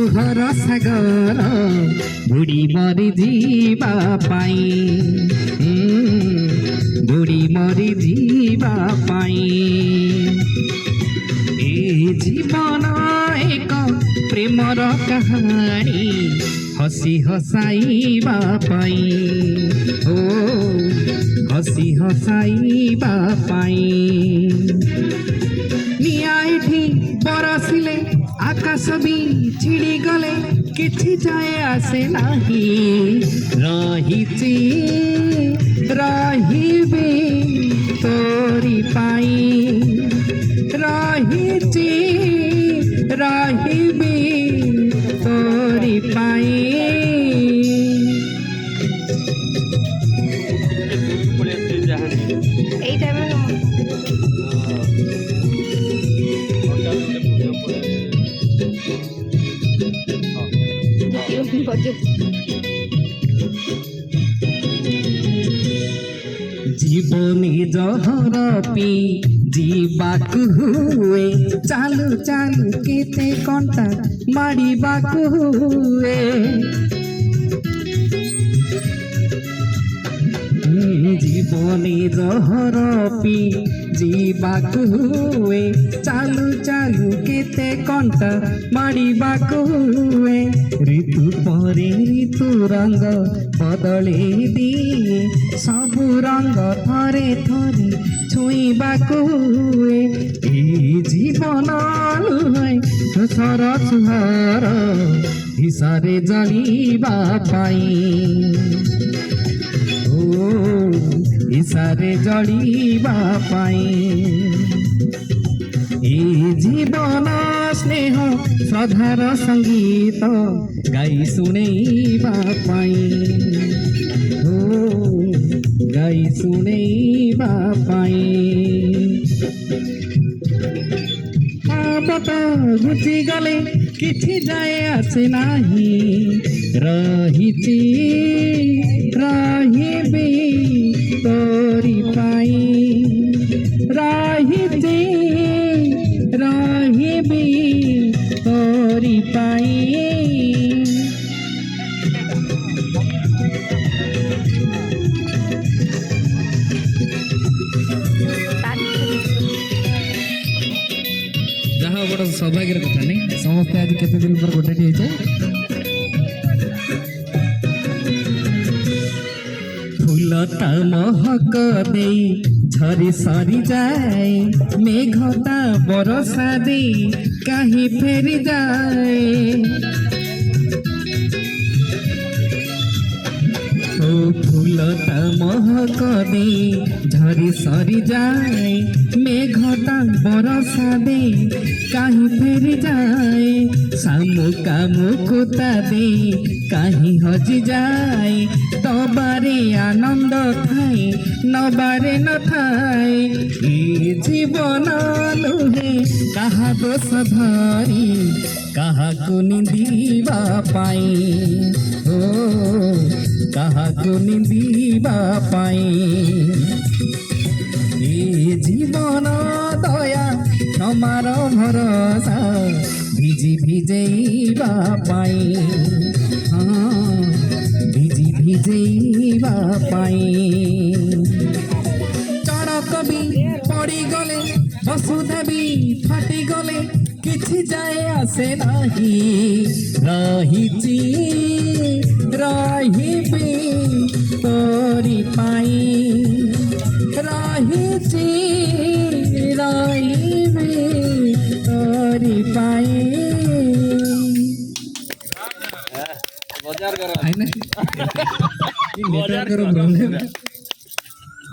लुहर सागर बुड़ी मरी जीवा पाई बुड़ी मरी जीवा पाई ए जीवन एक प्रेमर कहानी हसी हसाइबा पाई ओ हसी हसाइबा पाई निया एठी बरसिले आकाश भी छिड़ी गले किछि जाए आसे नाही रहिछि रहिबे तोरी पाई रहिछि रहिबे तोरी पाई जीवनी जहर पी जीवाकु हुए चालू चालू केते कंटा मारिबाकु हुए जीवनी जहर पी जीवाकु हुए चालू चालू केते कंटा मारिबाकु हुए ऋतु परे ऋतु रंग बदले दिए सबु रंग थरे थरे छुईबाकु हुए ए जीवन लुहे दोसर छुहार हिसारे जलिबा पाई ओ हिसारे जलिबा पाई ए जीवन स्नेह श्रद्धार संगीत गाई शुणैबा पाई ओ गाई शुणैबा पाई बता घुची गले किछि जाए आसे नाही रहिछि रहिबे तोरी पाई रहिछि रहिबे तोरी पाई जहाँ बड़ा सौभाग्य कथा नहीं समस्ते आज केते दिन पर गोटे फूलता महक दे झरी सरी जाए मेघता बरसा दे कहीं फेरी जाए फूलता महक दे झरी सरी जाए मेघता बरसा दे कहीं फेरी जाए शामुका मुकुता दे कहीं हजि जाए तबारे आनंद थाए नबारे न थाए ए जीवन लुहे कहा दोष धरी कहा को निंदिबा पाई ओ कहा को निंदिबा पाई ए जीवन दया तमार भरोसा भिजी भिजेबा पाई हाँ भिजी भिजेबा पाई चढ़क भी पड़ी गले वसुधा भी फाटी गले किछि जाए आसे नाही रहिछि रहिबे तोरी पाई रहिछि रहिबे तोरी पाई बाजार करो